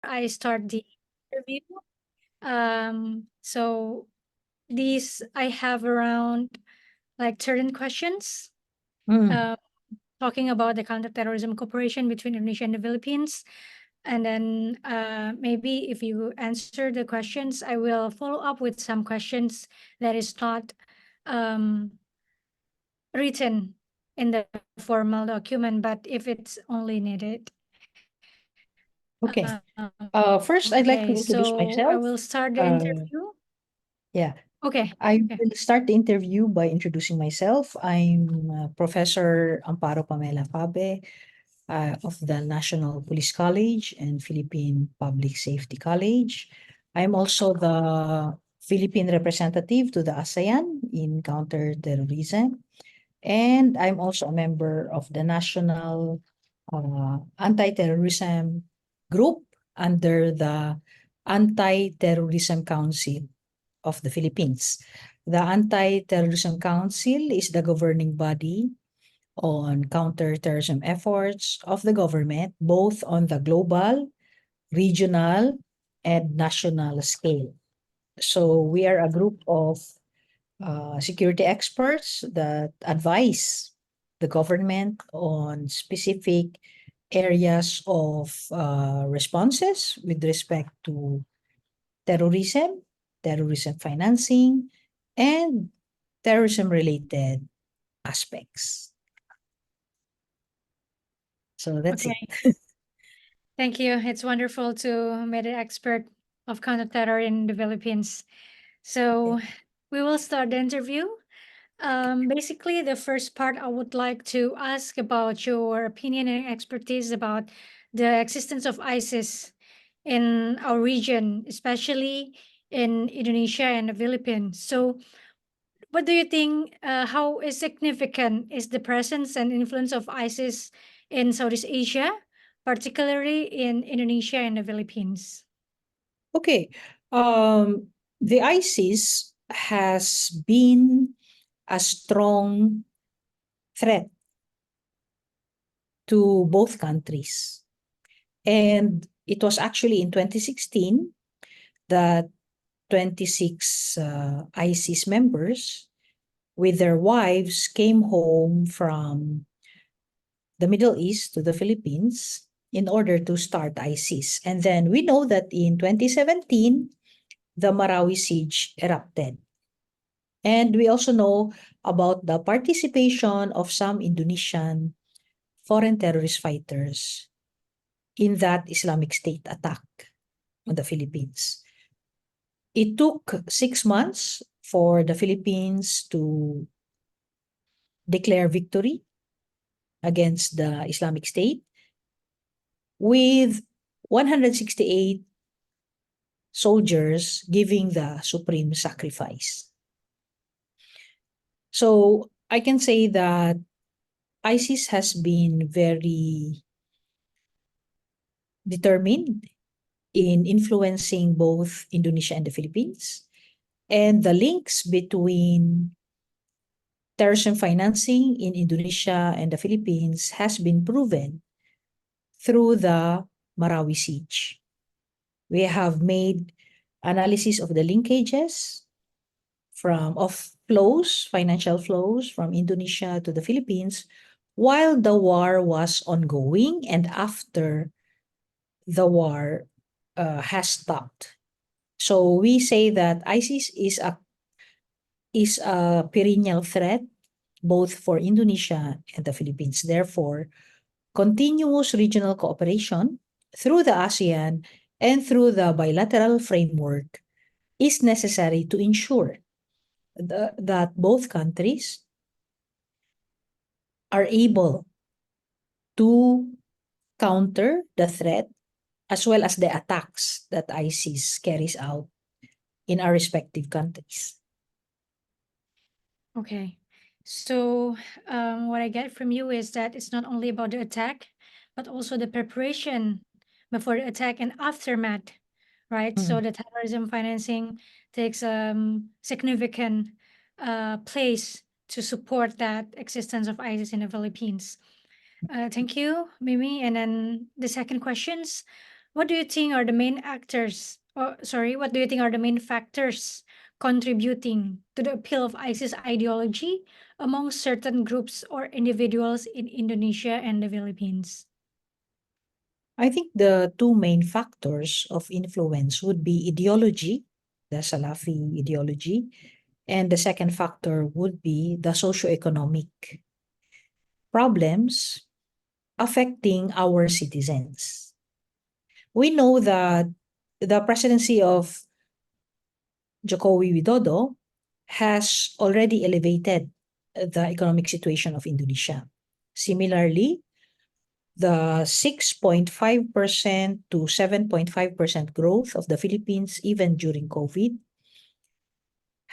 I start the interview, so these I have around like 13 questions, Mm. uh, talking about the counterterrorism cooperation between Indonesia and the Philippines. And then maybe if you answer the questions, I will follow up with some questions that is not written in the formal document, but if it's only needed. Okay. First, I'd like to Okay, introduce so I myself. will start the Uh, interview. yeah, Okay. I Okay. will start the interview by introducing myself. I'm Professor Amparo Pamela Fabe of the National Police College and Philippine Public Safety College. I'm also the Philippine representative to the ASEAN in counterterrorism. And I'm also a member of the National Anti-Terrorism Group under the Anti-Terrorism Council of the Philippines. The Anti-Terrorism Council is the governing body on counterterrorism efforts of the government, both on the global, regional, and national scale. So we are a group of security experts that advise the government on specific areas of responses with respect to terrorism, terrorism financing, and terrorism related aspects. So that's it. Okay. Thank you. It's wonderful to meet an expert of counter-terror in the Philippines. So we will start the interview. Basically, the first part, I would like to ask about your opinion and expertise about the existence of ISIS in our region, especially in Indonesia and the Philippines. So, what do you think? How is significant is the presence and influence of ISIS in Southeast Asia, particularly in Indonesia and the Philippines? Okay. The ISIS has been a strong threat to both countries. And it was actually in 2016 that 26 ISIS members with their wives came home from the Middle East to the Philippines in order to start ISIS. And then we know that in 2017, the Marawi siege erupted. And we also know about the participation of some Indonesian foreign terrorist fighters in that Islamic State attack on the Philippines. It took 6 months for the Philippines to declare victory against the Islamic State with 168 soldiers giving the supreme sacrifice. So I can say that ISIS has been very determined in influencing both Indonesia and the Philippines. And the links between terrorism financing in Indonesia and the Philippines has been proven through the Marawi siege. We have made analysis of the linkages of flows, financial flows from Indonesia to the Philippines while the war was ongoing and after the war has stopped. So we say that ISIS is a perennial threat both for Indonesia and the Philippines. Therefore, continuous regional cooperation through the ASEAN and through the bilateral framework is necessary to ensure that both countries are able to counter the threat as well as the attacks that ISIS carries out in our respective countries. Okay. So, what I get from you is that it's not only about the attack, but also the preparation before the attack and aftermath, right? So, Mm. the terrorism financing takes significant place to support that existence of ISIS in the Philippines. Thank you, Mimi. And then the second questions. What do you think are the main actors, or sorry, what do you think are the main factors contributing to the appeal of ISIS ideology among certain groups or individuals in Indonesia and the Philippines? I think the two main factors of influence would be ideology, the Salafi ideology, and the second factor would be the socioeconomic problems affecting our citizens. We know that the presidency of Jokowi Widodo has already elevated the economic situation of Indonesia. Similarly, the 6.5% to 7.5% growth of the Philippines, even during COVID,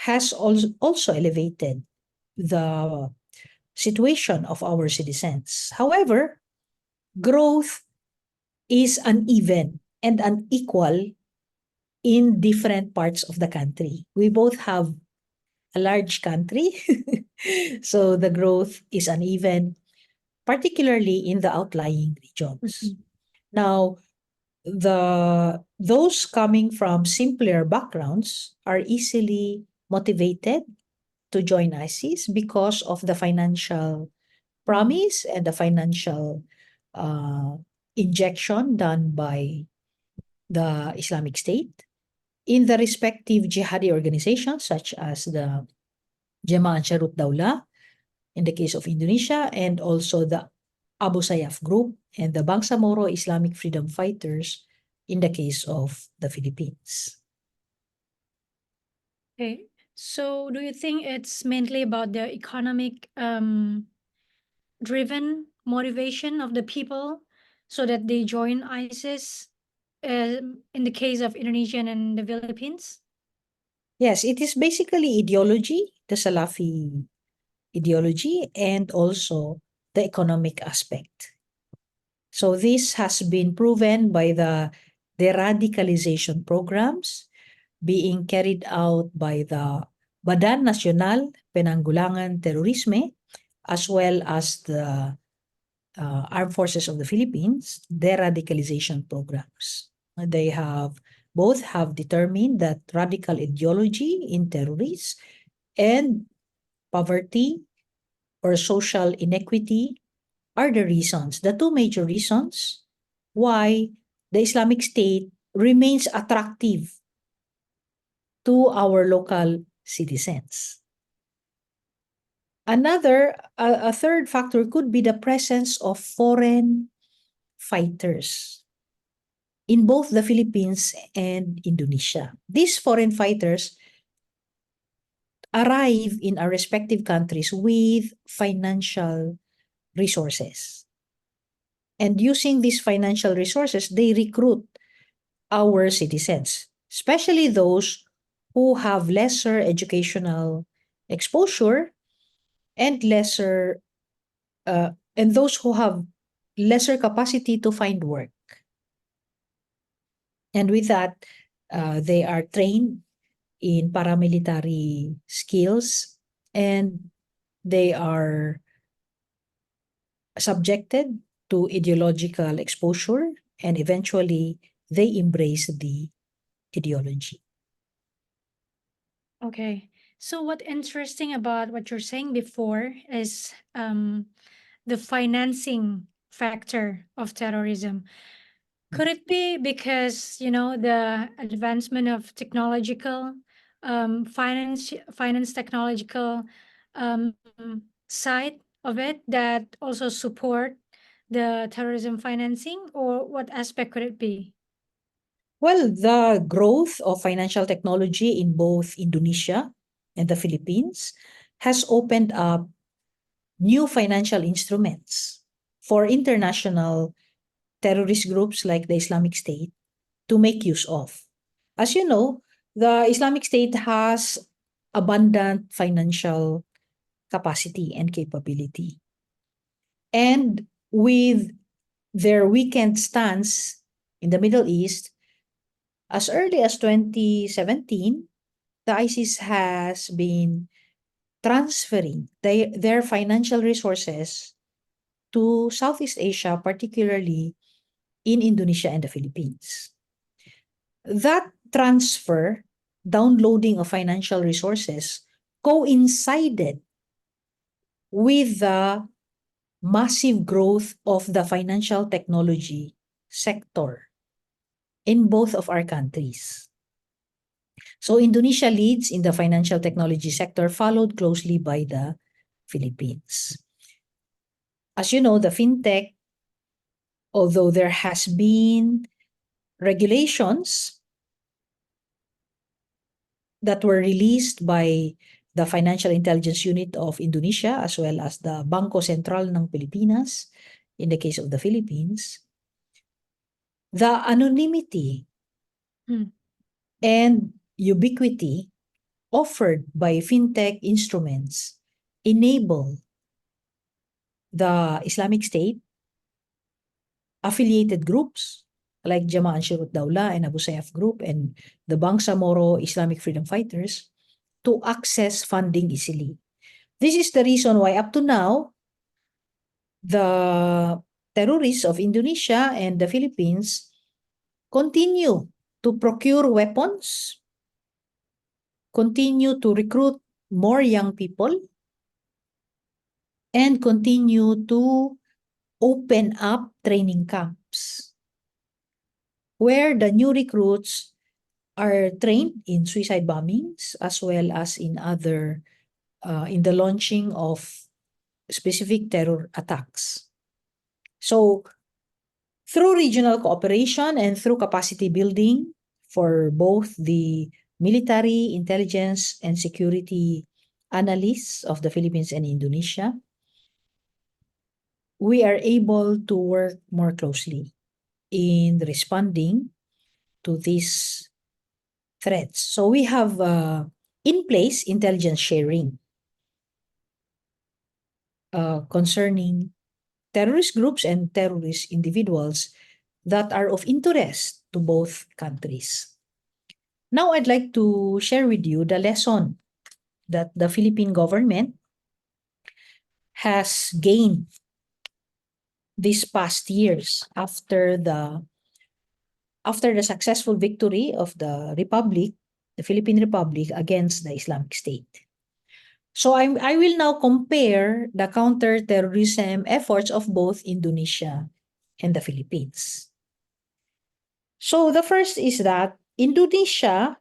has also elevated the situation of our citizens. However, growth is uneven and unequal in different parts of the country. We both have a large country, so the growth is uneven, particularly in the outlying regions. Mhm. Now, those coming from simpler backgrounds are easily motivated to join ISIS because of the financial Mm. promise and the financial uh, injection done by the Islamic State in the respective jihadi organizations such as the Jemaah Ansharut Daulah in the case of Indonesia, and also the Abu Sayyaf group and the Bangsamoro Islamic Freedom Fighters in the case of the Philippines. Okay. So do you think it's mainly about the economic driven motivation of the people so that they join ISIS in the case of Indonesia and the Philippines? Yes, it is basically ideology, the Salafi ideology, and also the economic aspect. So this has been proven by the deradicalization programs being carried out by the Badan Nasional Penanggulangan Terorisme as well as the Armed Forces of the Philippines deradicalization programs. They have both have determined that radical ideology in terrorists and poverty or social inequity are the reasons, the two major reasons why the Islamic State remains attractive to our local citizens. A third factor could be the presence of foreign fighters in both the Philippines and Indonesia. These foreign fighters arrive in our respective countries with financial resources. And using these financial resources, they recruit our citizens, especially those who have lesser educational exposure and and those who have lesser capacity to find work. And with that, they are trained in paramilitary skills and they are subjected to ideological exposure and eventually they embrace the ideology. Okay. So what interesting about what you're saying before is the financing factor of terrorism. Could it be because, the advancement of technological finance technological um, side of it that also support the terrorism financing, or what aspect could it be? Well, the growth of financial technology in both Indonesia and the Philippines has opened up new financial instruments for international terrorist groups like the Islamic State to make use of. As you know, the Islamic State has abundant financial capacity and capability. And with their weakened stance in the Middle East, as early as 2017, the ISIS has been transferring their financial resources to Southeast Asia, particularly in Indonesia and the Philippines. That transfer, downloading of financial resources, coincided with the massive growth of the financial technology sector in both of our countries. So Indonesia leads in the financial technology sector, followed closely by the Philippines. As you know, the fintech, although there has been regulations that were released by the Financial Intelligence Unit of Indonesia as well as the Bangko Sentral ng Pilipinas in the case of the Philippines, the anonymity and ubiquity offered by fintech instruments enable the Islamic State affiliated groups like Jama Ansharut Dawla and Abu Sayyaf Group and the Bangsamoro Islamic Freedom Fighters to access funding easily. This is the reason why up to now, the terrorists of Indonesia and the Philippines continue to procure weapons, continue to recruit more young people, and continue to open up training camps where the new recruits are trained in suicide bombings as well as in other in the launching of specific terror attacks. So through regional cooperation and through capacity building for both the military, intelligence, and security analysts of the Philippines and Indonesia, we are able to work more closely in responding to these threats. So we have in place intelligence sharing concerning terrorist groups and terrorist individuals that are of interest to both countries. Now I'd like to share with you the lesson that the Philippine government has gained these past years after the successful victory of the Republic, the Philippine Republic, against the Islamic State. So I will now compare the counterterrorism efforts of both Indonesia and the Philippines. So the first is that Indonesia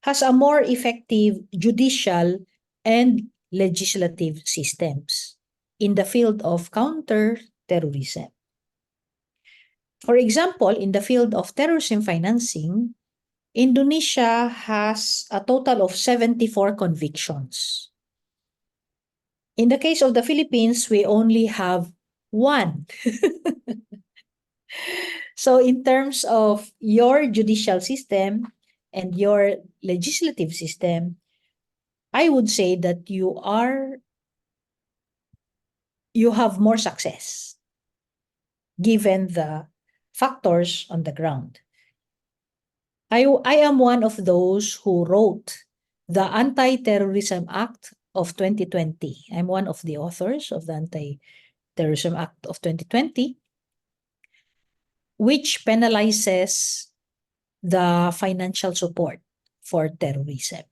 has a more effective judicial and legislative systems in the field of counterterrorism. For example, in the field of terrorism financing, Indonesia has a total of 74 convictions. In the case of the Philippines, we only have one. So in terms of your judicial system and your legislative system, I would say that you have more success given the factors on the ground. I am one of those who wrote the Anti-Terrorism Act of 2020. I'm one of the authors of the Anti-Terrorism Act of 2020, which penalizes the financial support for terrorism.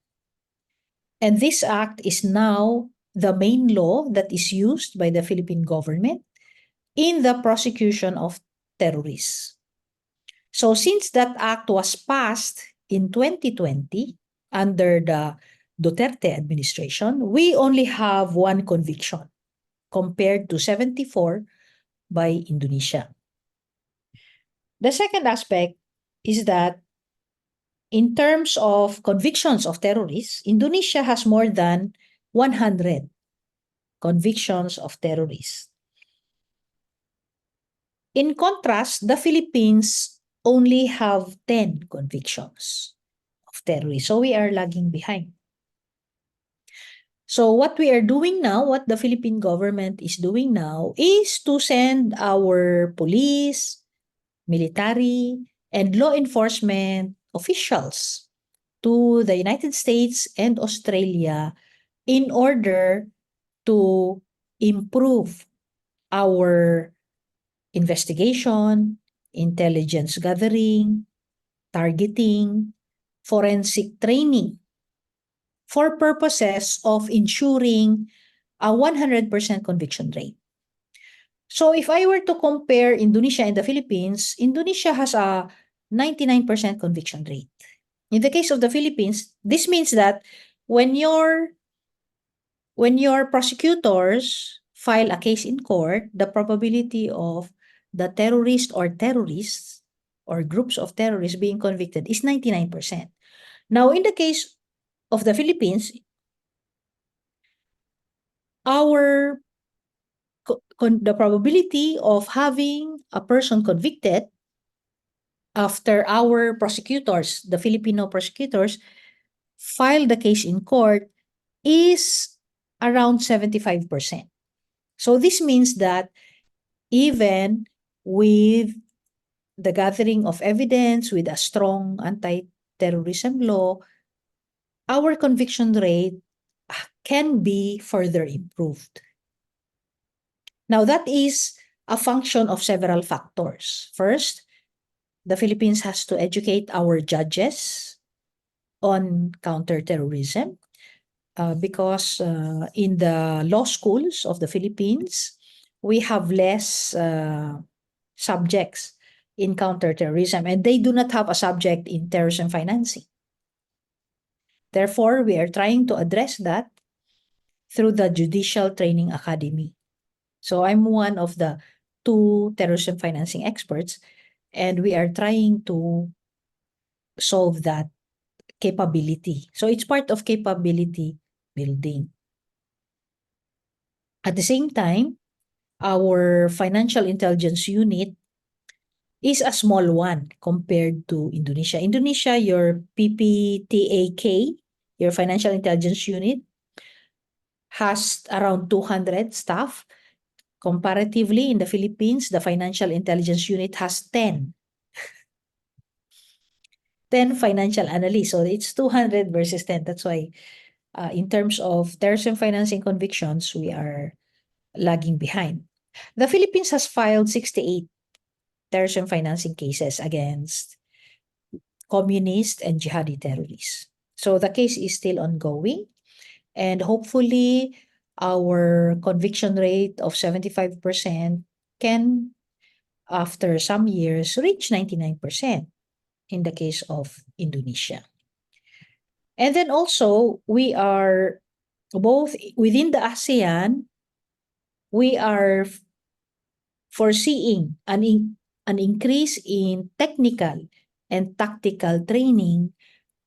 And this act is now the main law that is used by the Philippine government in the prosecution of terrorists. So since that act was passed in 2020 under the Duterte administration, we only have one conviction compared to 74 by Indonesia. The second aspect is that in terms of convictions of terrorists, Indonesia has more than 100 convictions of terrorists. In contrast, the Philippines only have 10 convictions of terrorists. So we are lagging behind. So what we are doing now, what the Philippine government is doing now, is to send our police, military, and law enforcement officials to the United States and Australia in order to improve our investigation, intelligence gathering, targeting, forensic training for purposes of ensuring a 100% conviction rate. So if I were to compare Indonesia and the Philippines, Indonesia has a 99% conviction rate. In the case of the Philippines, this means that when your prosecutors file a case in court, the probability of the terrorist or terrorists or groups of terrorists being convicted is 99%. Now, in the case of the Philippines, our the probability of having a person convicted after our prosecutors, the Filipino prosecutors, file the case in court is around 75%. So this means that even with the gathering of evidence, with a strong anti-terrorism law, our conviction rate can be further improved. Now, that is a function of several factors. First, the Philippines has to educate our judges on counterterrorism because in the law schools of the Philippines, we have less subjects in counterterrorism, and they do not have a subject in terrorism financing. Therefore, we are trying to address that through the Judicial Training Academy. So I'm one of the 2 terrorism financing experts, and we are trying to solve that capability. So it's part of capability building. At the same time, our financial intelligence unit is a small one compared to Indonesia. Indonesia, your PPTAK, your financial intelligence unit, has around 200 staff. Comparatively, in the Philippines, the financial intelligence unit has 10 financial analysts. So it's 200 versus 10. That's why in terms of terrorism financing convictions, we are lagging behind. The Philippines has filed 68 terrorism financing cases against communist and jihadi terrorists. So the case is still ongoing, and hopefully our conviction rate of 75% can, after some years, reach 99% in the case of Indonesia. And then also, we are both within the ASEAN, we are foreseeing an increase in technical and tactical training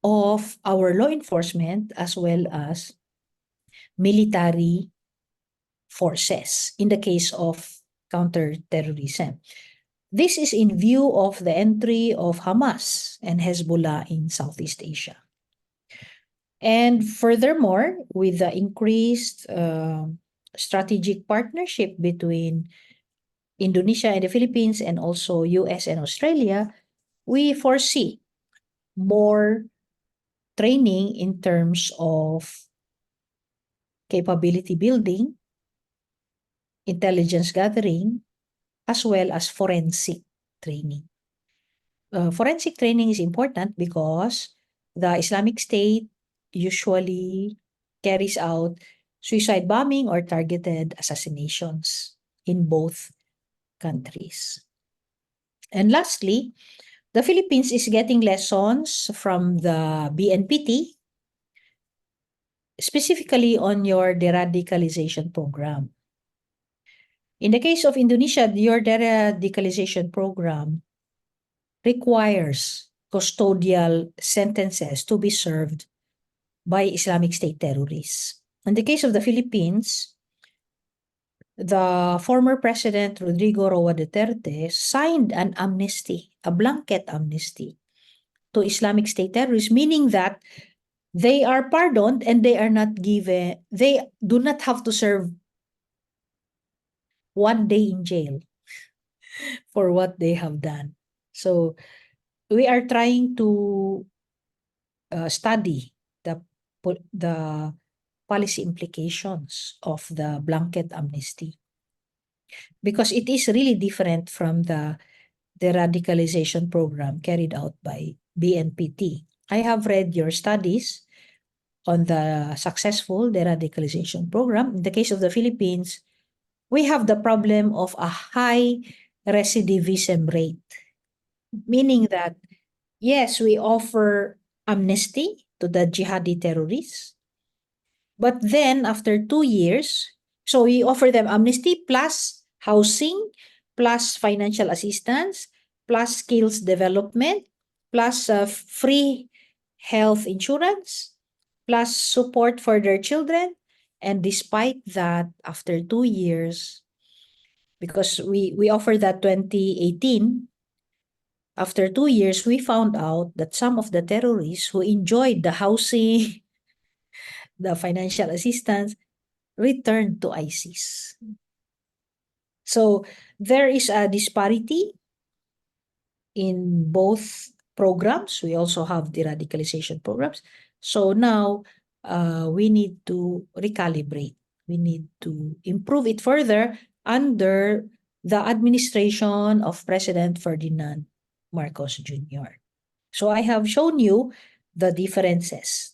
of our law enforcement as well as military forces in the case of counterterrorism. This is in view of the entry of Hamas and Hezbollah in Southeast Asia. And furthermore, with the increased strategic partnership between Indonesia and the Philippines and also US and Australia, we foresee more training in terms of capability building, intelligence gathering, as well as forensic training. Forensic training is important because the Islamic State usually carries out suicide bombing or targeted assassinations in both countries. And lastly, the Philippines is getting lessons from the BNPT, specifically on your deradicalization program. In the case of Indonesia, your deradicalization program requires custodial sentences to be served by Islamic State terrorists. In the case of the Philippines, the former President Rodrigo Roa Duterte signed an amnesty, a blanket amnesty to Islamic State terrorists, meaning that they are pardoned and they are not given, they do not have to serve 1 day in jail for what they have done. So we are trying to study the policy implications of the blanket amnesty, because it is really different from the deradicalization program carried out by BNPT. I have read your studies on the successful deradicalization program. In the case of the Philippines, we have the problem of a high recidivism rate, meaning that, yes, we offer amnesty to the jihadi terrorists, but then after 2 years, so we offer them amnesty plus housing, plus financial assistance, plus skills development, plus free health insurance, plus support for their children. And despite that, after 2 years, because we offer that 2018, after 2 years, we found out that some of the terrorists who enjoyed the housing, the financial assistance, returned to ISIS. So there is a disparity in both programs. We also have deradicalization programs. So now we need to recalibrate. We need to improve it further under the administration of President Ferdinand Marcos Jr. So I have shown you the differences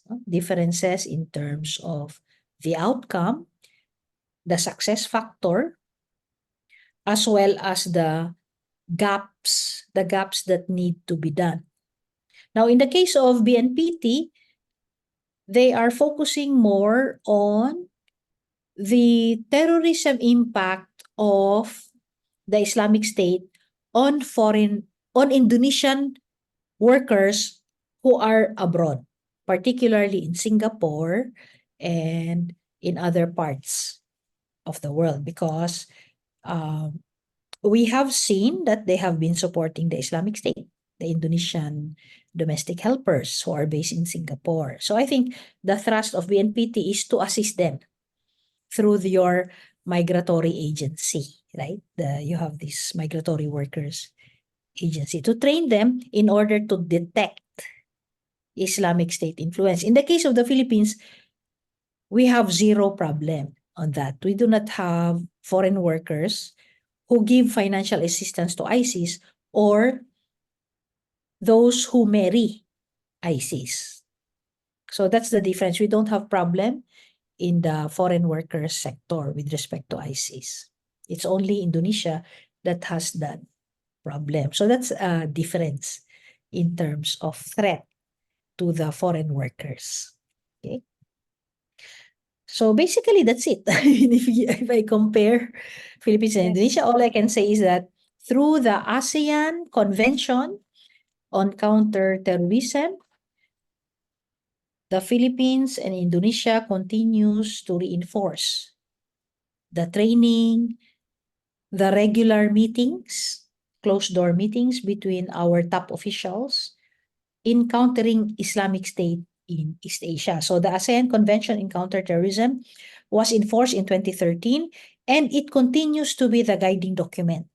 in terms of the outcome, the success factor, as well as the gaps that need to be done. Now, in the case of BNPT, they are focusing more on the terrorism impact of the Islamic State on Indonesian workers who are abroad, particularly in Singapore and in other parts of the world, because we have seen that they have been supporting the Islamic State, the Indonesian domestic helpers who are based in Singapore. So I think the thrust of BNPT is to assist them through your migratory agency, right? You have this migratory workers agency to train them in order to detect Islamic State influence. In the case of the Philippines, we have zero problem on that. We do not have foreign workers who give financial assistance to ISIS or those who marry ISIS. So that's the difference. We don't have problem in the foreign workers sector with respect to ISIS. It's only Indonesia that has that problem. So that's a difference in terms of threat to the foreign workers. Okay. So basically, that's it. If I compare Philippines and Yes. Indonesia, all I can say is that through the ASEAN Convention on Counterterrorism, the Philippines and Indonesia continues to reinforce the training, the regular meetings, closed-door meetings between our top officials in countering Islamic State in East Asia. So the ASEAN Convention on Counterterrorism was enforced in 2013, and it continues to be the guiding document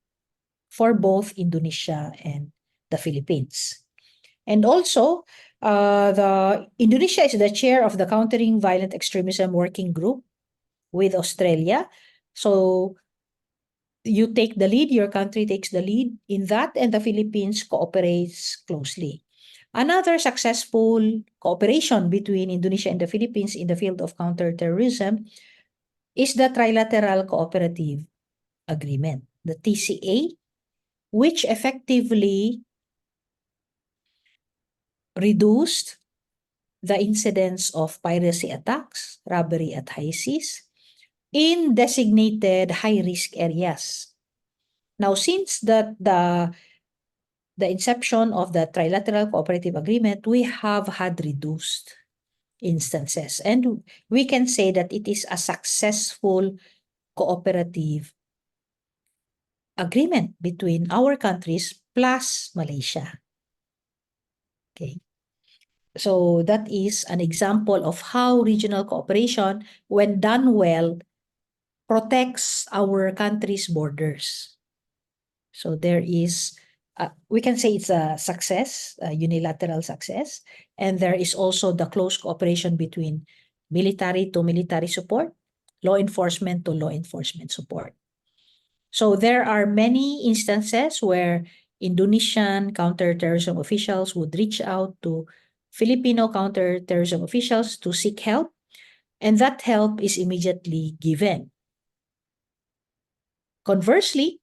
for both Indonesia and the Philippines. And also, the Indonesia is the chair of the Countering Violent Extremism Working Group with Australia. So you take the lead, your country takes the lead in that, and the Philippines cooperates closely. Another successful cooperation between Indonesia and the Philippines in the field of counterterrorism is the Trilateral Cooperative Agreement, the TCA, which effectively reduced the incidence of piracy attacks, robbery at high seas, in designated high-risk areas. Now, since the inception of the Trilateral Cooperative Agreement, we have had reduced instances. And we can say that it is a successful cooperative agreement between our countries plus Malaysia. Okay. So that is an example of how regional cooperation, when done well, protects our country's borders. So there is, we can say it's a success, a unilateral success. And there is also the close cooperation between military to military support, law enforcement to law enforcement support. So there are many instances where Indonesian counterterrorism officials would reach out to Filipino counterterrorism officials to seek help, and that help is immediately given. Conversely,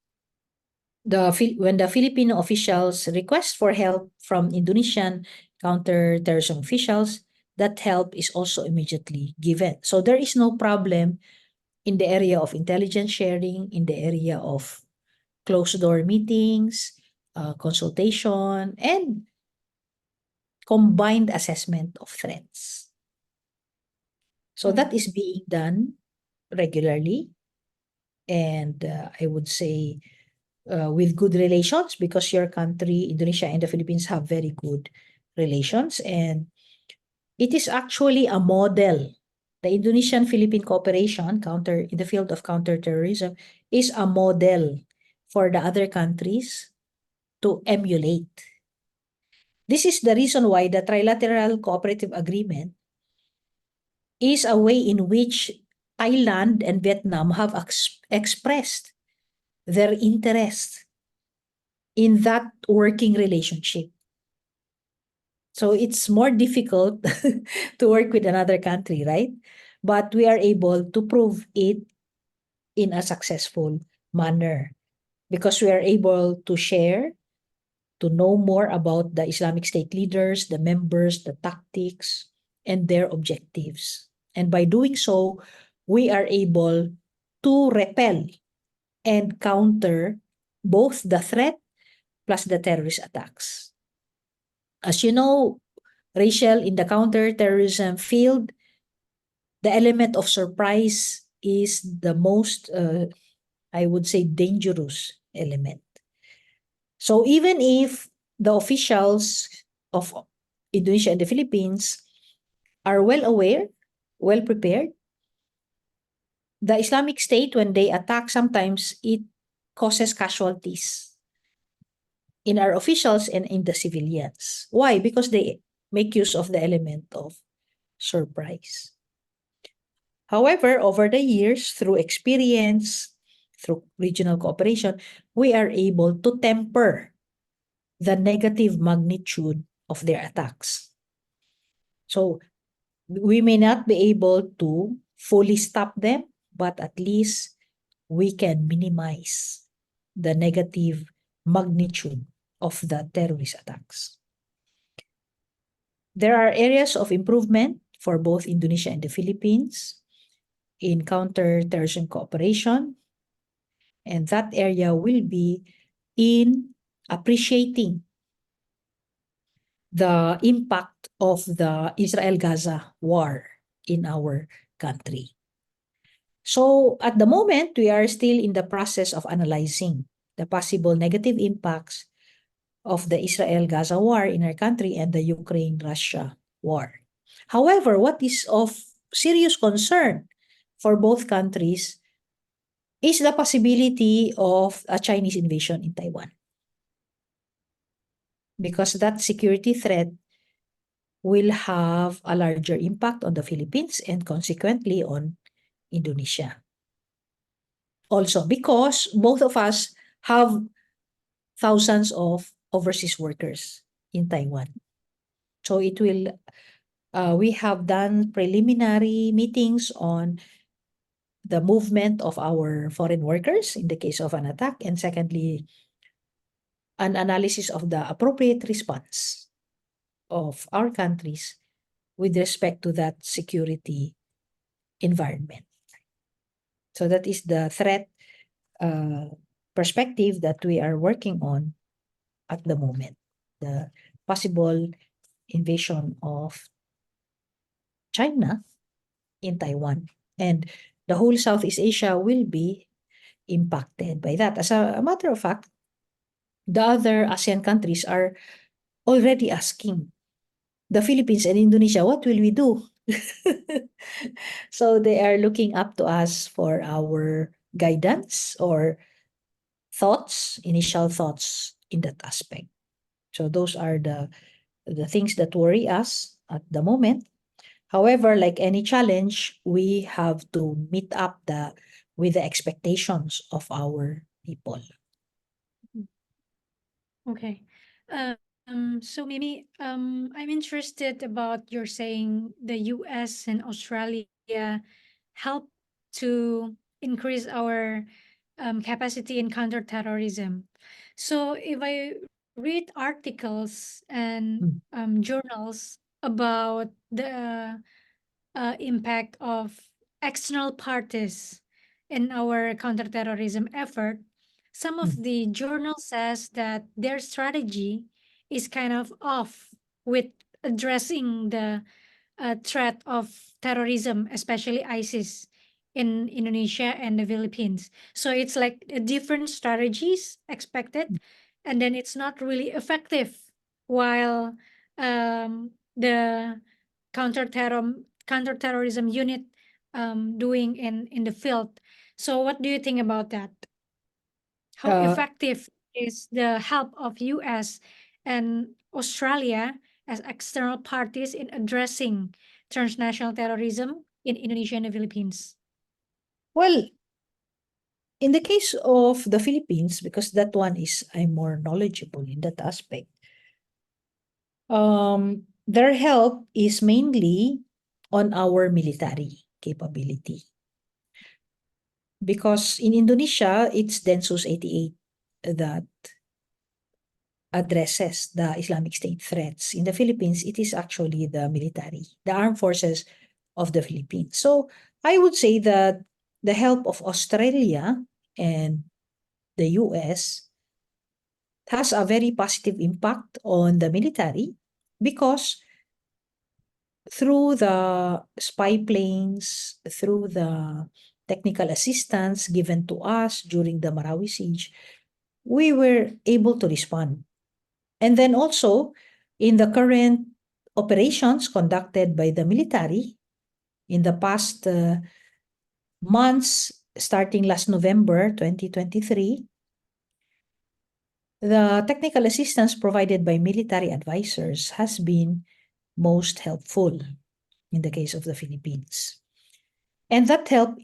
when the Filipino officials request for help from Indonesian counterterrorism officials, that help is also immediately given. So there is no problem in the area of intelligence sharing, in the area of closed-door meetings, consultation, and combined assessment of threats. So that is being done regularly, and I would say with good relations, because your country, Indonesia and the Philippines, have very good relations, and it is actually a model. The Indonesian-Philippine cooperation in the field of counterterrorism is a model for the other countries to emulate. This is the reason why the Trilateral Cooperative Agreement is a way in which Thailand and Vietnam have expressed their interest in that working relationship. So it's more difficult to work with another country, right? But we are able to prove it in a successful manner because we are able to share, to know more about the Islamic State leaders, the members, the tactics, and their objectives. And by doing so, we are able to repel and counter both the threat plus the terrorist attacks. As you know, Rachel, in the counterterrorism field, the element of surprise is the most, I would say, dangerous element. So even if the officials of Indonesia and the Philippines are well aware, well prepared, the Islamic State, when they attack, sometimes it causes casualties in our officials and in the civilians. Why? Because they make use of the element of surprise. However, over the years, through experience, through regional cooperation, we are able to temper the negative magnitude of their attacks. So we may not be able to fully stop them, but at least we can minimize the negative magnitude of the terrorist attacks. There are areas of improvement for both Indonesia and the Philippines in counterterrorism cooperation, and that area will be in appreciating the impact of the Israel-Gaza war in our country. So at the moment, we are still in the process of analyzing the possible negative impacts of the Israel-Gaza war in our country and the Ukraine-Russia war. However, what is of serious concern for both countries is the possibility of a Chinese invasion in Taiwan, because that security threat will have a larger impact on the Philippines and consequently on Indonesia. Also, because both of us have thousands of overseas workers in Taiwan. So we have done preliminary meetings on the movement of our foreign workers in the case of an attack, and secondly, an analysis of the appropriate response of our countries with respect to that security environment. So that is the threat perspective that we are working on at the moment, the possible invasion of China in Taiwan. And the whole Southeast Asia will be impacted by that. As a matter of fact, the other ASEAN countries are already asking the Philippines and Indonesia, what will we do? So they are looking up to us for our guidance or thoughts, initial thoughts in that aspect. So those are the things that worry us at the moment. However, like any challenge, we have to meet up with the expectations of our people. Okay. So Mimi, I'm interested about your saying the US and Australia help to increase our capacity in counterterrorism. So if I read articles and Mm, journals about the impact of external parties in our counterterrorism effort, some of mm, the journal says that their strategy is kind of off with addressing the threat of terrorism, especially ISIS in Indonesia and the Philippines. So it's like different strategies expected, and then it's not really effective. While the counterterrorism unit doing in the field. So what do you think about that? How uh, effective is the help of US and Australia as external parties in addressing transnational terrorism in Indonesia and the Philippines? well, in the case of the Philippines, because that one is I'm more knowledgeable in that aspect, their help is mainly on our military capability. Because in Indonesia, it's Densus 88 that addresses the Islamic State threats. In the Philippines, it is actually the military, the armed forces of the Philippines. So I would say that the help of Australia and the US has a very positive impact on the military because through the spy planes, through the technical assistance given to us during the Marawi siege, we were able to respond. And then also, in the current operations conducted by the military in the past months, starting last November 2023, the technical assistance provided by military advisors has been most helpful in the case of the Philippines. And that help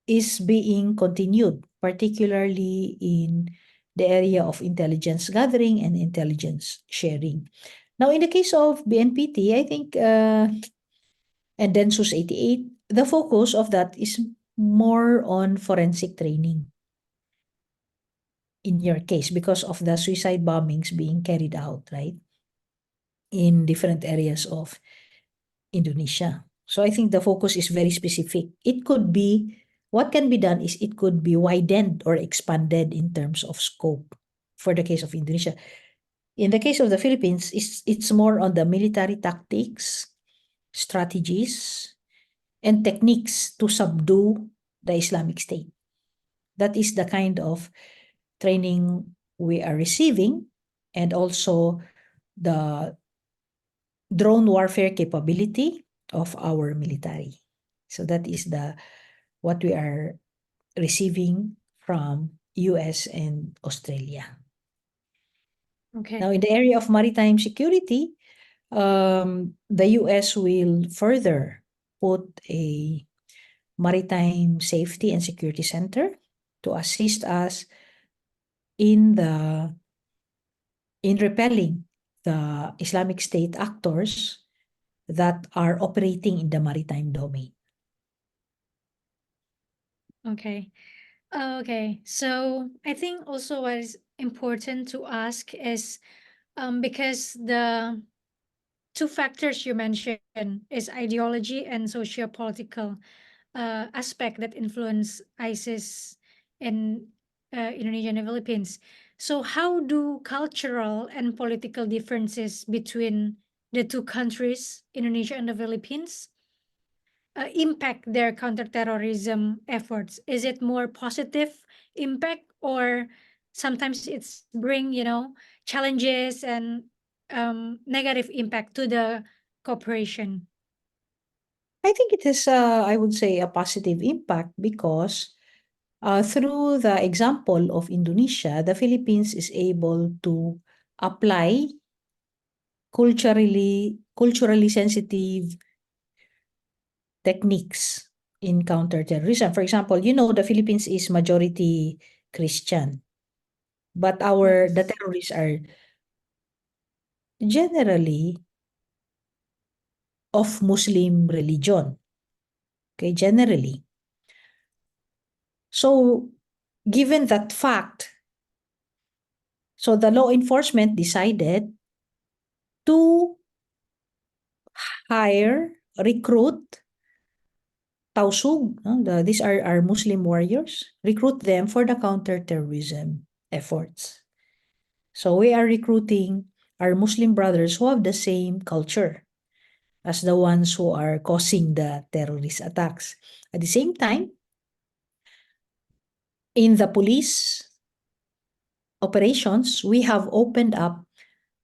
is being continued, particularly in the area of intelligence gathering and intelligence sharing. Now, in the case of BNPT, I think, and then SUS 88, the focus of that is more on forensic training in your case because of the suicide bombings being carried out, right, in different areas of Indonesia. So I think the focus is very specific. It could be, what can be done is it could be widened or expanded in terms of scope for the case of Indonesia. In the case of the Philippines, it's more on the military tactics, strategies, and techniques to subdue the Islamic State. That is the kind of training we are receiving, and also the drone warfare capability of our military. So that is the what we are receiving from US and Australia. Now, Okay. in the area of maritime security, the US will further put a maritime safety and security center to assist us in the in repelling the Islamic State actors that are operating in the maritime domain. Okay. Okay. So I think also what is important to ask is because the two factors you mentioned is ideology and socio-political aspect that influence ISIS in Indonesia and the Philippines. So how do cultural and political differences between the two countries, Indonesia and the Philippines, impact their counterterrorism efforts? Is it more positive impact, or sometimes it's bring challenges and negative impact to the cooperation? I think it is, I would say, a positive impact because through the example of Indonesia, the Philippines is able to apply culturally sensitive techniques in counterterrorism. For example, the Philippines is majority Christian, but the Yes. terrorists are generally of Muslim religion. Okay, generally. So, given that fact, so the law enforcement decided to hire, recruit Tausug, no? These are our Muslim warriors, recruit them for the counterterrorism efforts. So we are recruiting our Muslim brothers who have the same culture as the ones who are causing the terrorist attacks. At the same time, in the police operations, we have opened up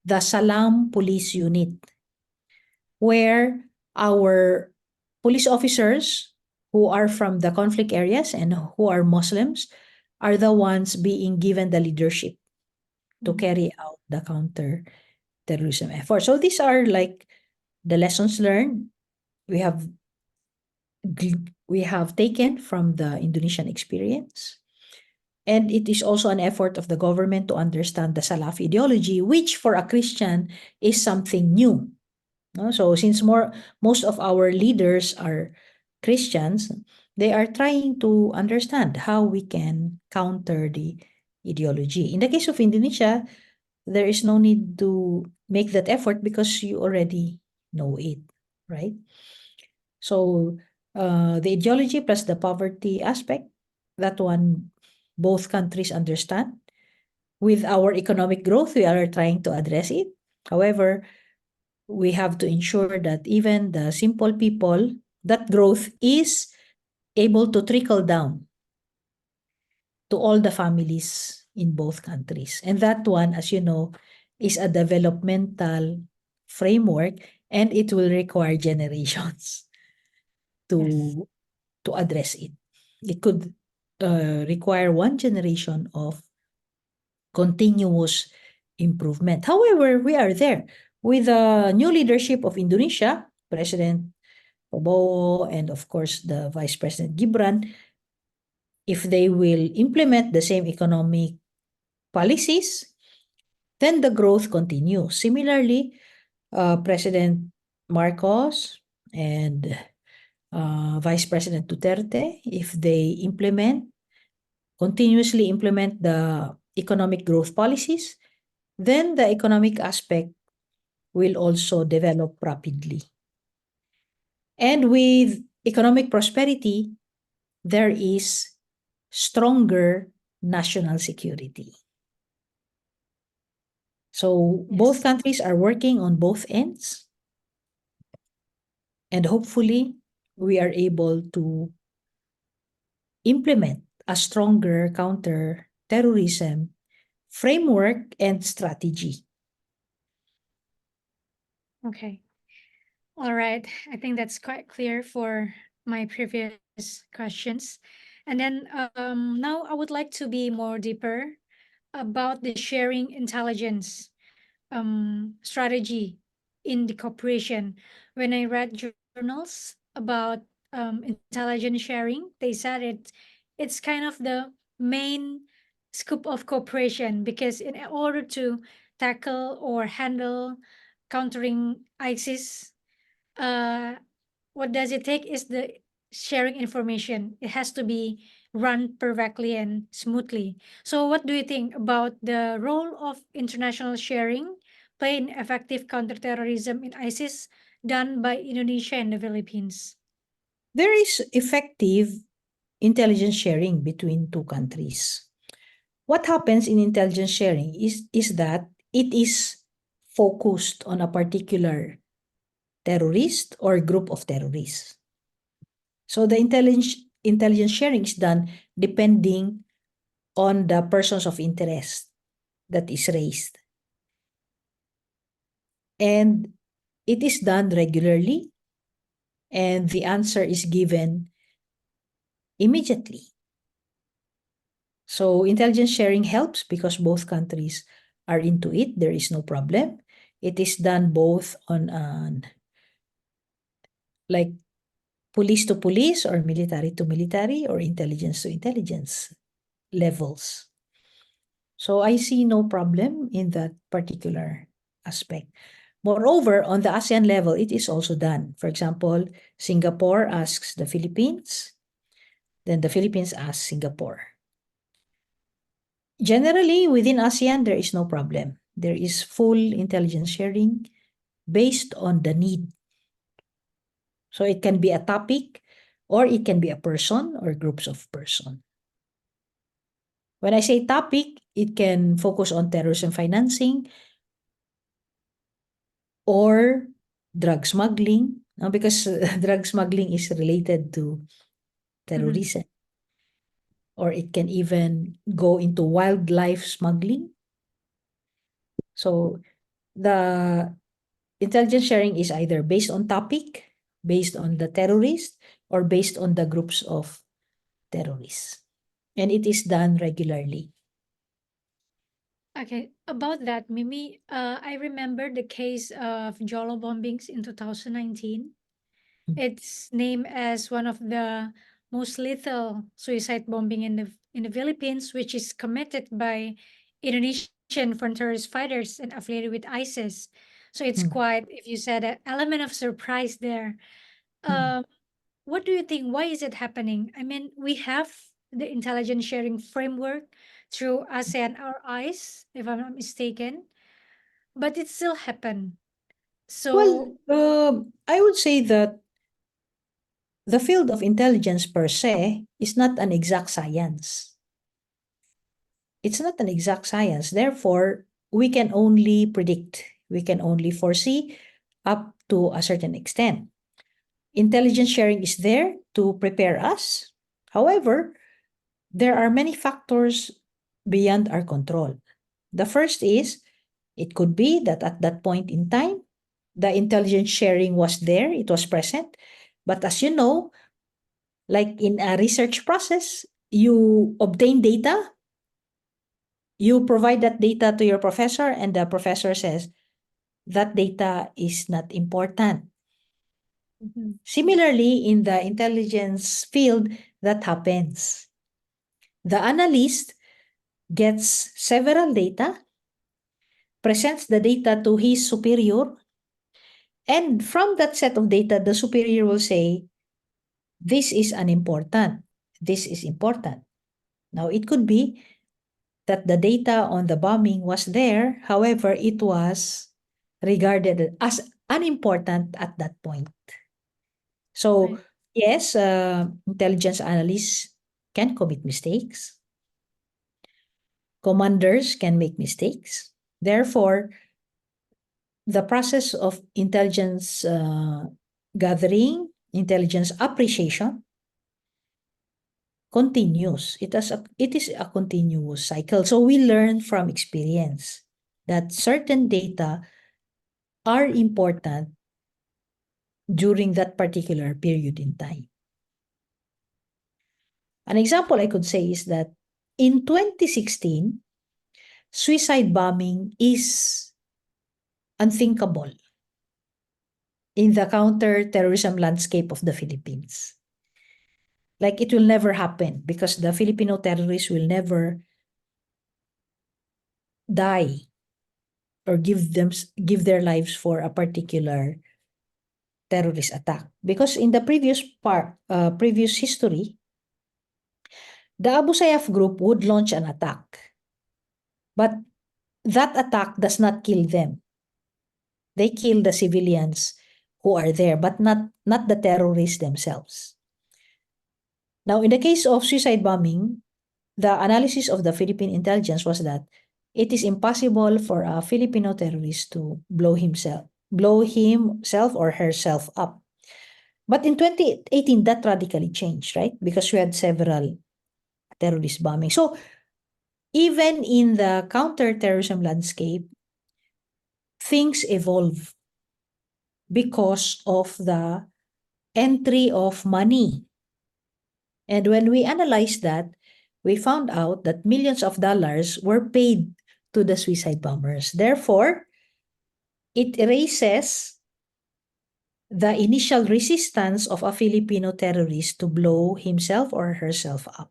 the Salam Police Unit, where our police officers who are from the conflict areas and who are Muslims are the ones being given the leadership to carry out the counter-terrorism effort. So these are like the lessons learned we have we have taken from the Indonesian experience. And it is also an effort of the government to understand the Salaf ideology, which for a Christian is something new. No? So since most of our leaders are Christians, they are trying to understand how we can counter the ideology. In the case of Indonesia, there is no need to make that effort because you already know it, right? So the ideology plus the poverty aspect, that one both countries understand. With our economic growth, we are trying to address it. However, we have to ensure that even the simple people, that growth is able to trickle down to all the families in both countries. And that one, as you know, is a developmental framework, and it will require generations Yes. to to address it. It could require one generation of continuous improvement. However, we are there with the new leadership of Indonesia, President Prabowo, and of course the Vice President Gibran. If they will implement the same economic policies, then the growth continues. Similarly, President Marcos and Vice President Duterte, if they continuously implement the economic growth policies, then the economic aspect will also develop rapidly. And with economic prosperity, there is stronger national security. So both Yes. countries are working on both ends, and hopefully we are able to implement a stronger counter-terrorism framework and strategy. Okay. All right. I think that's quite clear for my previous questions. And then now I would like to be more deeper about the sharing intelligence strategy in the cooperation. When I read journals about intelligence sharing, they said it's kind of the main scope of cooperation because in order to tackle or handle countering ISIS, uh, what does it take is the sharing information. It has to be run perfectly and smoothly. So, what do you think about the role of international sharing play in effective counterterrorism in ISIS done by Indonesia and the Philippines? There is effective intelligence sharing between two countries. What happens in intelligence sharing is that it is focused on a particular terrorist or group of terrorists. So the intelligence sharing is done depending on the persons of interest that is raised. And it is done regularly, and the answer is given immediately. So intelligence sharing helps because both countries are into it. There is no problem. It is done both on an like police to police or military to military or intelligence to intelligence levels. So I see no problem in that particular aspect. Moreover, on the ASEAN level, it is also done. For example, Singapore asks the Philippines, then the Philippines asks Singapore. Generally, within ASEAN, there is no problem. There is full intelligence sharing based on the need. So it can be a topic, or it can be a person or groups of person. When I say topic, it can focus on terrorism financing or drug smuggling, because drug smuggling is related to Mhm. terrorism. Or it can even go into wildlife smuggling. So the intelligence sharing is either based on topic, based on the terrorist, or based on the groups of terrorists. And it is done regularly. Okay, about that, Mimi, I remember the case of Jolo bombings in 2019. Mm. It's named as one of the most lethal suicide bombing in the Philippines, which is committed by Indonesian foreign terrorist fighters and affiliated with ISIS. So it's Mm. quite, if you said, an element of surprise there. Mm. Um, what do you think? Why is it happening? I mean, we have the intelligence sharing framework through ASEAN or ICE, if I'm not mistaken, but it still happened. So, Well, I would say that the field of intelligence per se is not an exact science. It's not an exact science. Therefore, we can only predict, we can only foresee up to a certain extent. Intelligence sharing is there to prepare us. However, there are many factors beyond our control. The first is it could be that at that point in time, the intelligence sharing was there, it was present. But as you know, like in a research process, you obtain data, you provide that data to your professor, and the professor says that data is not important. mhm, Similarly, in the intelligence field, that happens. The analyst gets several data, presents the data to his superior, and from that set of data, the superior will say, this is unimportant, this is important. Now, it could be that the data on the bombing was there, however, it was regarded as unimportant at that point. So, right. yes, intelligence analysts can commit mistakes. Commanders can make mistakes. Therefore, the process of intelligence gathering, intelligence appreciation continues. It is a continuous cycle. So we learn from experience that certain data are important during that particular period in time. An example I could say is that in 2016, suicide bombing is unthinkable in the counter-terrorism landscape of the Philippines. Like it will never happen because the Filipino terrorists will never die or give their lives for a particular terrorist attack. Because in the previous history, the Abu Sayyaf group would launch an attack, but that attack does not kill them. They kill the civilians who are there, but not the terrorists themselves. Now, in the case of suicide bombing, the analysis of the Philippine intelligence was that it is impossible for a Filipino terrorist to blow himself or herself up. But in 2018, that radically changed, right? Because we had several terrorist bombings. So even in the counterterrorism landscape, things evolve because of the entry of money. And when we analyzed that, we found out that millions of dollars were paid to the suicide bombers. Therefore, it erases the initial resistance of a Filipino terrorist to blow himself or herself up.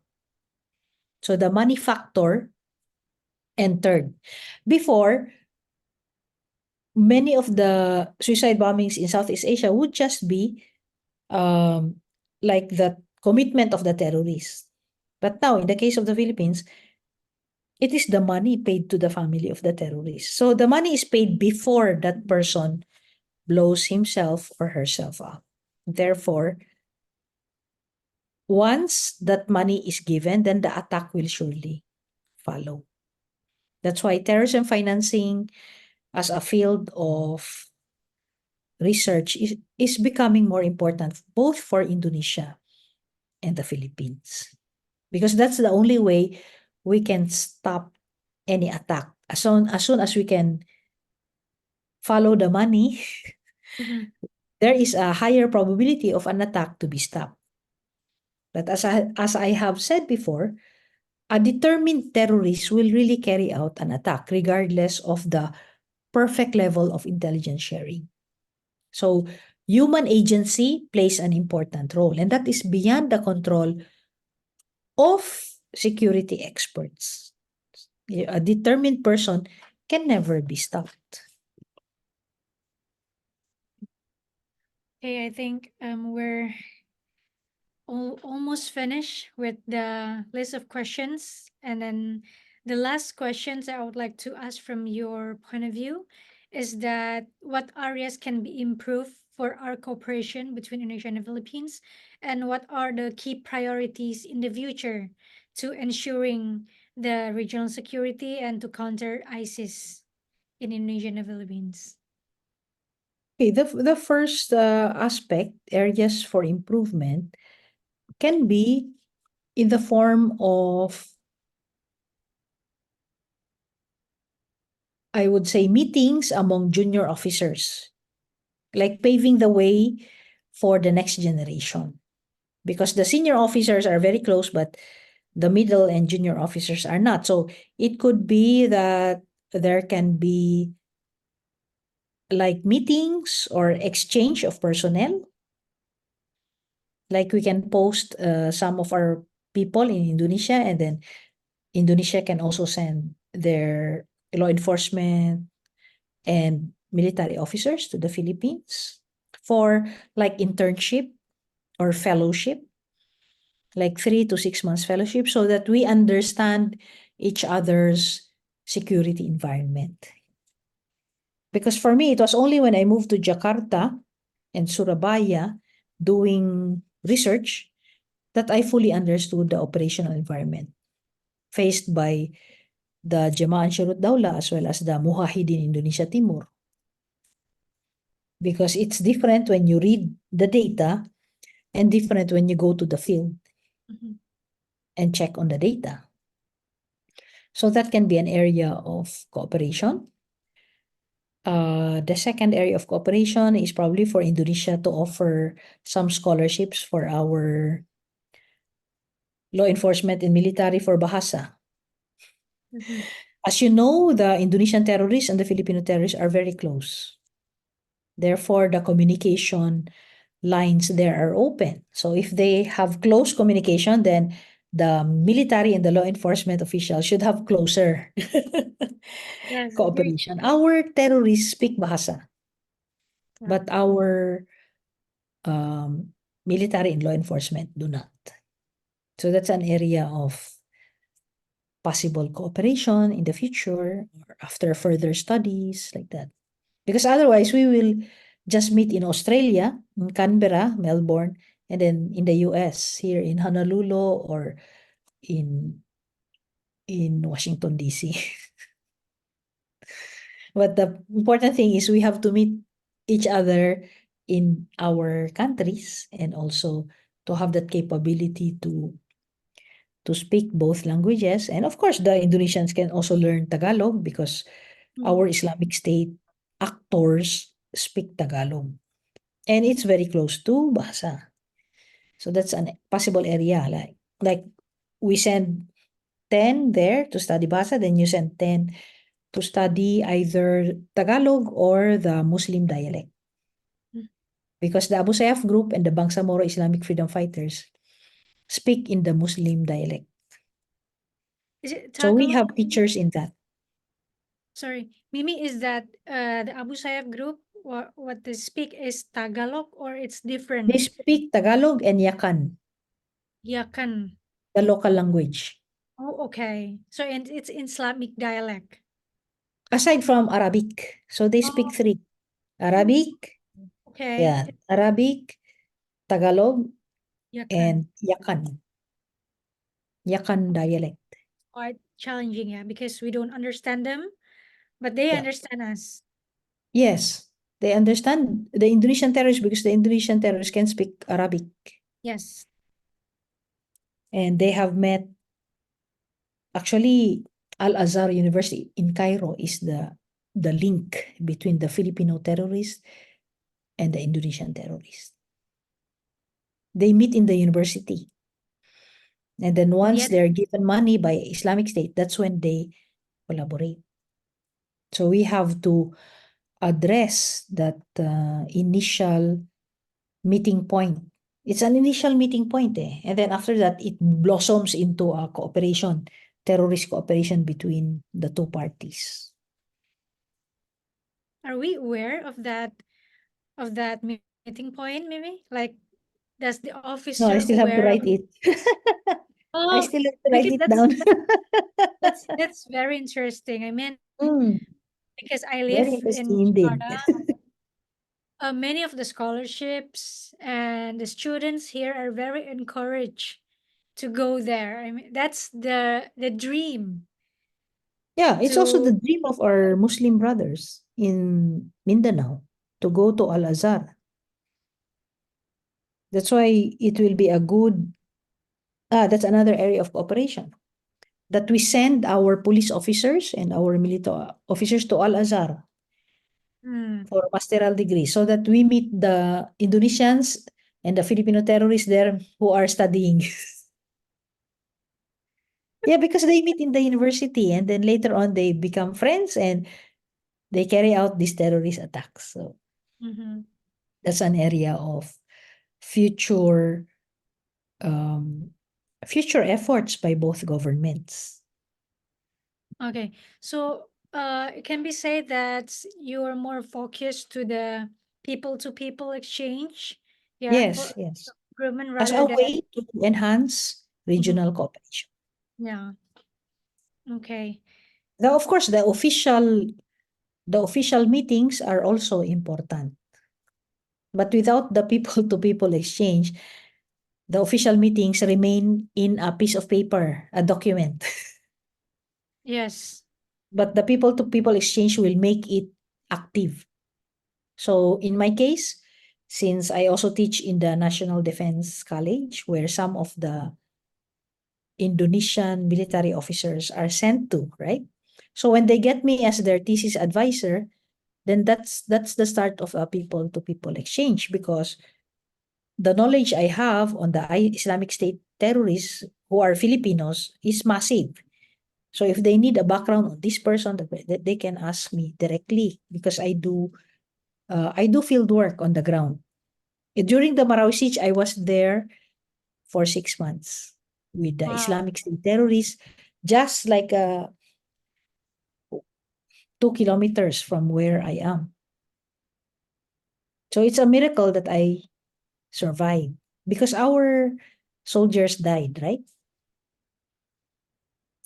So the money factor entered. Before, many of the suicide bombings in Southeast Asia would just be um, like the commitment of the terrorists. But now, in the case of the Philippines, it is the money paid to the family of the terrorist. So the money is paid before that person blows himself or herself up. Therefore, once that money is given, then the attack will surely follow. That's why terrorism financing as a field of research is becoming more important both for Indonesia and the Philippines. Because that's the only way we can stop any attack. As soon as we can follow the money, Mhm. there is a higher probability of an attack to be stopped. But as I have said before, a determined terrorist will really carry out an attack regardless of the perfect level of intelligence sharing. So human agency plays an important role, and that is beyond the control of security experts. A determined person can never be stopped. Okay, I think we're almost finished with the list of questions. And then the last questions I would like to ask from your point of view is that what areas can be improved for our cooperation between Indonesia and the Philippines? And what are the key priorities in the future to ensuring the regional security and to counter ISIS in Indonesia and the Philippines? Okay, the first aspect, areas for improvement, can be in the form of, I would say, meetings among junior officers, like paving the way for the next generation. Because the senior officers are very close, but the middle and junior officers are not. So it could be that there can be like meetings or exchange of personnel. Like we can post some of our people in Indonesia, and then Indonesia can also send their law enforcement and military officers to the Philippines for like internship or fellowship, like 3 to 6 months fellowship, so that we understand each other's security environment. Because for me, it was only when I moved to Jakarta and Surabaya doing research that I fully understood the operational environment faced by the Jemaah Ansharut Daulah as well as the Mujahidin Indonesia Timur. Because it's different when you read the data and different when you go to the field Mhm. and check on the data. So that can be an area of cooperation. The second area of cooperation is probably for Indonesia to offer some scholarships for our law enforcement and military for Bahasa. Mhm. As you know, the Indonesian terrorists and the Filipino terrorists are very close. Therefore, the communication lines there are open. So if they have close communication, then the military and the law enforcement officials should have closer Yes, agree. cooperation. Our terrorists speak Bahasa, Yeah. but our military and law enforcement do not. So that's an area of possible cooperation in the future or after further studies like that. Because otherwise, we will just meet in Australia, in Canberra, Melbourne, and then in the US, here in Honolulu or in Washington, D.C. But the important thing is we have to meet each other in our countries and also to have that capability to speak both languages. And of course, the Indonesians can also learn Tagalog because Mm. our Islamic State actors speak Tagalog. And it's very close to Bahasa. So that's a possible area. Like we send 10 there to study Bahasa, then you send 10 to study either Tagalog or the Muslim dialect. Mm. Because the Abu Sayyaf group and the Bangsamoro Islamic Freedom Fighters speak in the Muslim dialect. Is it So we Tagalog? have teachers in that. Sorry, Mimi, is that the Abu Sayyaf group? What they speak is Tagalog or it's They different? speak Tagalog and Yakan, Yakan. the local language. Oh, okay. So and it's in Islamic dialect. Aside from Arabic. So they speak Oh, three. mm, Arabic, okay. yeah, Arabic, Tagalog, Yakan. and Yakan dialect. Quite challenging, yeah, because we don't understand them, but they Yeah. understand us. Yes. They understand the Indonesian terrorists because the Indonesian terrorists can speak Arabic. Yes. And they have met, actually, Al Azhar University in Cairo is the link between the Filipino terrorists and the Indonesian terrorists. They meet in the university. And then And once yet, they're given money by Islamic State, that's when they collaborate. So we have to address that initial meeting point. It's an initial meeting point, eh? And then after that, it blossoms into a cooperation, terrorist cooperation between the two parties. are we aware of that meeting point, maybe? Like, does the No, I officer still have to aware of? write it. I Oh, still have to write because it down. that's very interesting. I mean, Mm, because I very live interesting in indeed. Jakarta, many of the scholarships and the students here are very encouraged to go there. I mean, that's the dream Yeah, it's also to. the dream of our Muslim brothers in Mindanao to go to Al Azhar. That's why it will be a good, that's another area of cooperation. That we send our police officers and our military officers to Al Azhar Hmm. for masteral degree so that we meet the Indonesians and the Filipino terrorists there who are studying. Yeah, because they meet in the university and then later on they become friends and they carry out these terrorist attacks. So Mm-hmm. that's an area of future um, future efforts by both governments. Okay, so it can be said that you are more focused to the people to people exchange, yeah, Yes, for yes. improvement As rather a than. way to enhance Mhm. regional cooperation. Yeah. Okay. Now, of course, the official meetings are also important. But without the people to people exchange, the official meetings remain in a piece of paper, a document. Yes. But the people to people exchange will make it active. So in my case, since I also teach in the National Defense College, where some of the Indonesian military officers are sent to, right? So when they get me as their thesis advisor, then that's the start of a people to people exchange because the knowledge I have on the Islamic State terrorists who are Filipinos is massive. So if they need a background on this person, that they can ask me directly because I do field work on the ground. During the Marawi siege, I was there for 6 months with the Wow. Islamic State terrorists, just like 2 kilometers from where I am. So it's a miracle that I survived because our soldiers died, right?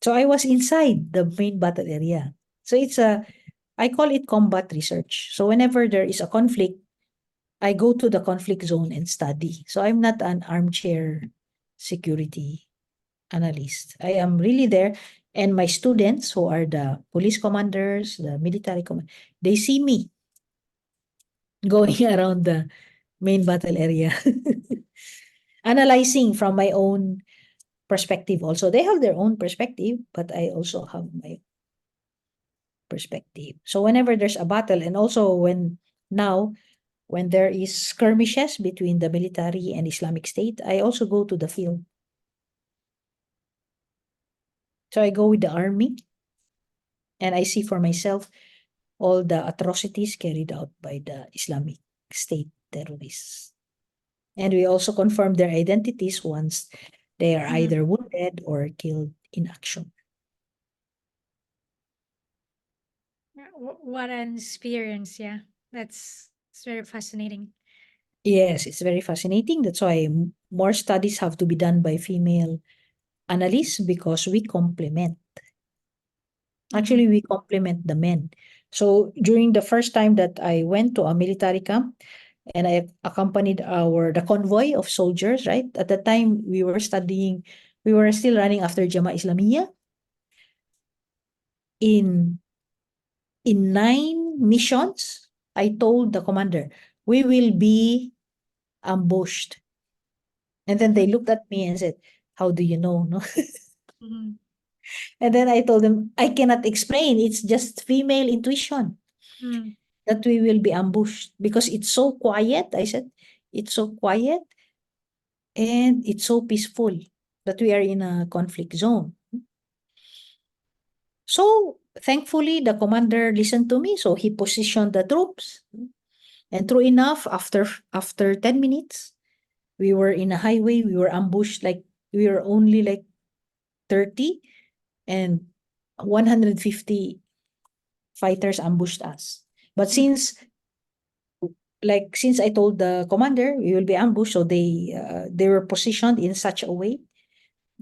So I was inside the main battle area. So I call it combat research. So whenever there is a conflict, I go to the conflict zone and study. So I'm not an armchair security analyst. I am really there. And my students, who are the police commanders, the military command, they see me going around the main battle area, analyzing from my own perspective. Also, they have their own perspective, but I also have my perspective. So whenever there's a battle, and also when there is skirmishes between the military and Islamic State, I also go to the field. So I go with the army and I see for myself all the atrocities carried out by the Islamic State terrorists. And we also confirm their identities once they are Mhm. either wounded or killed in action. What an experience. Yeah. It's very fascinating. Yes, it's very fascinating. That's why more studies have to be done by female analysts because we complement. Mm-hmm. Actually, we complement the men. So during the first time that I went to a military camp and I accompanied the convoy of soldiers, right? At the time we were studying, we were still running after Jama Islamiyah. In in 9 missions, I told the commander, we will be ambushed. And then they looked at me and said, how do you know? No? Mm-hmm. And then I told them, I cannot explain. It's just female intuition Mm-hmm. that we will be ambushed because it's so quiet. I said, it's so quiet and it's so peaceful that we are in a conflict zone. So thankfully, the commander listened to me. So he positioned the troops. And true enough, after 10 minutes, we were in a highway. We were ambushed like we were only like 30 and 150 fighters ambushed us. But since I told the commander we will be ambushed, so they were positioned in such a way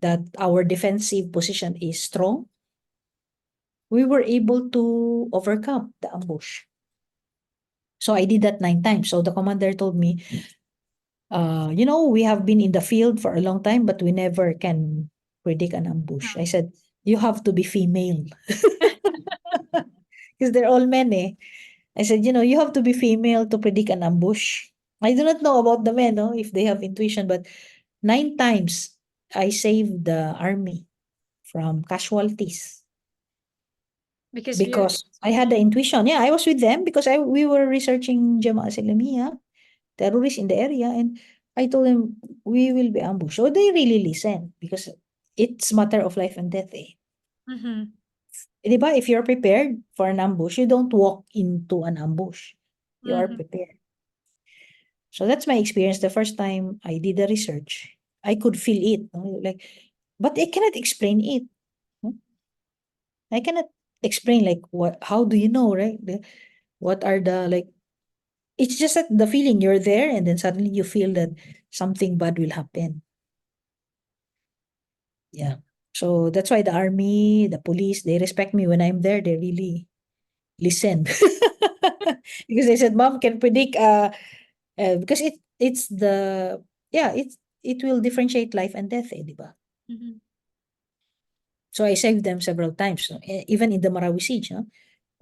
that our defensive position is strong. We were able to overcome the ambush. So I did that 9 times. So the commander told me, we have been in the field for a long time, but we never can predict an ambush. I said, you have to be female because they're all men, eh. I said, you have to be female to predict an ambush. I do not know about the men, no, if they have intuition, but 9 times I saved the army from casualties Because of your because I had the intuition. Yeah, I was with them because we were researching Jama'a Islamiyah, terrorists in the area, and I told them we will be ambushed. So they really listen because it's matter of life and death. Eh. mm-hmm. Di ba? If you're prepared for an ambush, you don't walk into an ambush. You are Mm-hmm. prepared. So that's my experience. The first time I did the research, I could feel it. No? Like, but I cannot explain it. No? I cannot explain like what. How do you know, right? What are the like? It's just that the feeling you're there, and then suddenly you feel that something bad will happen. Yeah. So that's why the army, the police, they respect me when I'm there. They really listen because they said, "Mom can predict." Because it's the yeah it will differentiate life and death, eh, di ba? Mm-hmm. So I saved them several times, no? Even in the Marawi siege, no?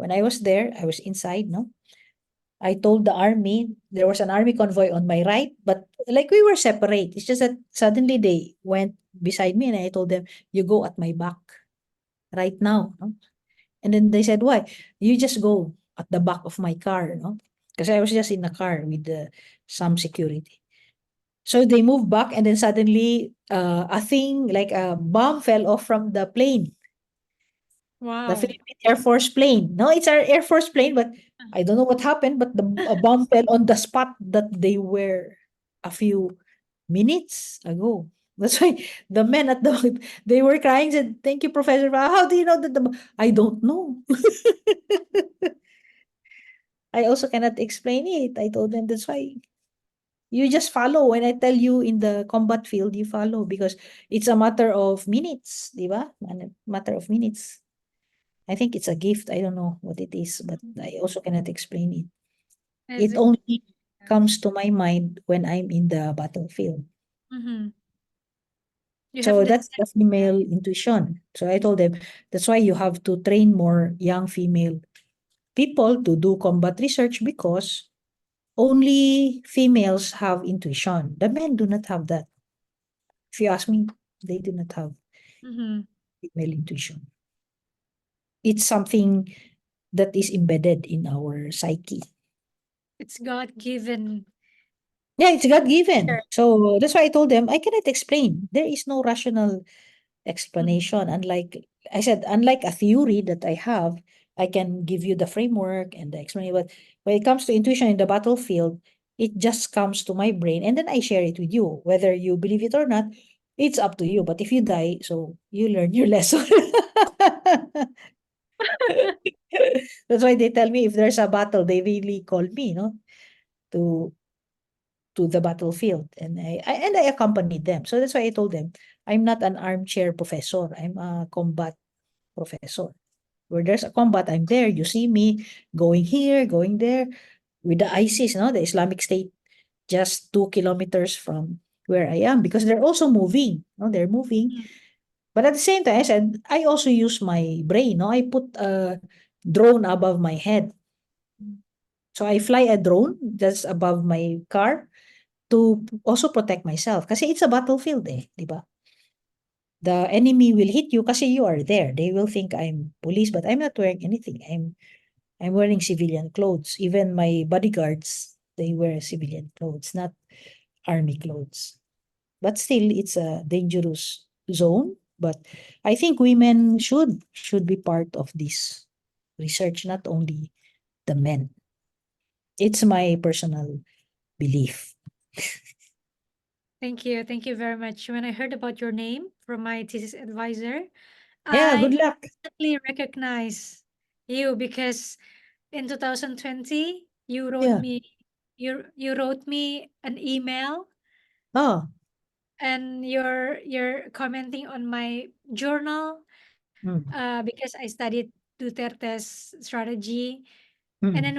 When I was there, I was inside, no? I told the army, there was an army convoy on my right, but like we were separate. It's just that suddenly they went beside me and I told them, you go at my back right now, no? And then they said, why? You just go at the back of my car, no? Because I was just in the car with some security. So they moved back and then suddenly a thing like a bomb fell off from the plane, the Wow. Philippine Air Force plane. No, it's our Air Force plane, but I don't know what happened, but a bomb fell on the spot that they were a few minutes ago. That's why the men at the they were crying, said, "Thank you, Professor. How do you know that I don't know. I also cannot explain it." I told them that's why you just follow. When I tell you in the combat field, you follow because it's a matter of minutes, di ba? Matter of minutes. I think it's a gift. I don't know what it is, but I also cannot explain it. As It a, only comes to my mind when I'm in the battlefield. mm-hmm. You have So that that's the sense. female intuition. So I told them that's why you have to train more young female people to do combat research because only females have intuition. The men do not have that. If you ask me, they do not have Mm-hmm. female intuition. It's something that is embedded in our psyche. It's God given. Yeah, it's God given. So that's why I told them I cannot explain. There is no rational Mm-hmm. explanation. Unlike I said, unlike a theory that I have, I can give you the framework and the explanation. But when it comes to intuition in the battlefield, it just comes to my brain and then I share it with you. Whether you believe it or not, it's up to you. But if you die, so you learn your lesson. That's why they tell me if there's a battle, they really call me, no, to the battlefield, and I accompanied them. So that's why I told them I'm not an armchair professor. I'm a combat professor. Where there's a combat, I'm there. You see me going here, going there with the ISIS, no, the Islamic State, just 2 kilometers from where I am, because they're also moving. No, they're moving. Mm. But at the same time, I said I also use my brain. No, I put a drone above my head. So I fly a drone just above my car to also protect myself. Kasi it's a battlefield eh, di ba? The enemy will hit you kasi you are there. They will think I'm police, but I'm not wearing anything. I'm wearing civilian clothes. Even my bodyguards, they wear civilian clothes, not army clothes. But still, it's a dangerous zone. But I think women should be part of this research, not only the men. It's my personal belief. Thank you. Thank you very much. When I heard about your name from my thesis advisor, Yeah, I good luck. instantly recognize you because in 2020 Yeah. you wrote me an email Oh. and you're commenting on my journal Mm. because I studied Duterte's strategy. And Mm. then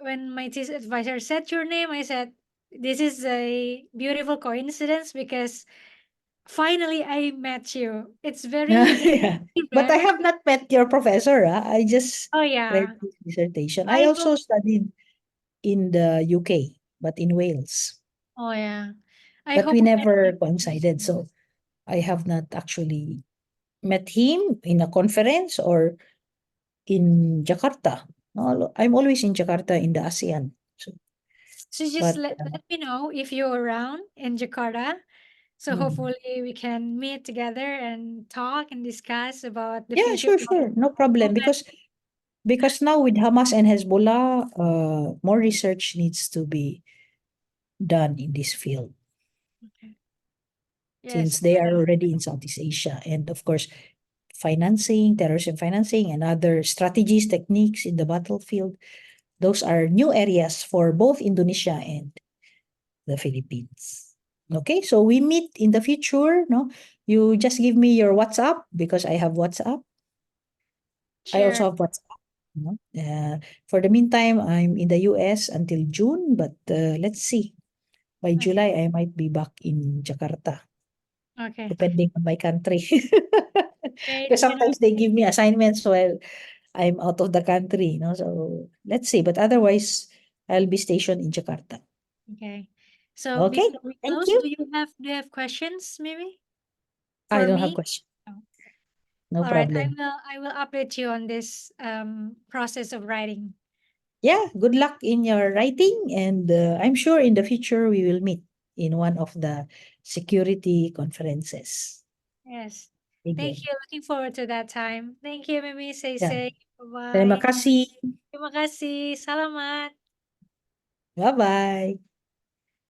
when my thesis advisor said your name, I said, "This is a beautiful coincidence because finally I met you." It's very Yeah. But I rare. have not met your professor. I just Oh read yeah, his dissertation. I I also hope. studied in the UK, but in Wales. Oh yeah, I But hope we we met never again coincided. soon. So I have not actually met him in a conference or in Jakarta. I'm always in Jakarta in the ASEAN. So, So just but let me know if you're around in Jakarta. So mm, hopefully we can meet together and talk and discuss about the yeah, future sure, of sure, no problem. women. Because now with Hamas and Hezbollah, more research needs to be done in this field, Okay. since Yes, they are already in Southeast Asia. And of course, financing, terrorism financing, and other strategies, techniques in the battlefield, those are new areas for both Indonesia and the Philippines. Okay, so we meet in the future. No, you just give me your WhatsApp because I have WhatsApp. I sure. also have WhatsApp. No? For the meantime, I'm in the US until June, but let's see. By Okay. July, I might be back in Jakarta, Okay. depending on my country. Great. Because sometimes they give me assignments while I'm out of the country, so let's see. But otherwise, I'll be stationed in Jakarta. Okay. So Okay, before we thank close, you. do you have questions maybe I for don't have me? question. No. No All right. problem. I will update you on this process of writing. Yeah, good luck in your writing, and I'm sure in the future we will meet in one of the security conferences. Yes. Thank Again. you. Looking forward to that time. Thank you, Mimi. Say Yeah. say. Terima Bye-bye. kasih. Terima kasih. Salamat. Bye-bye.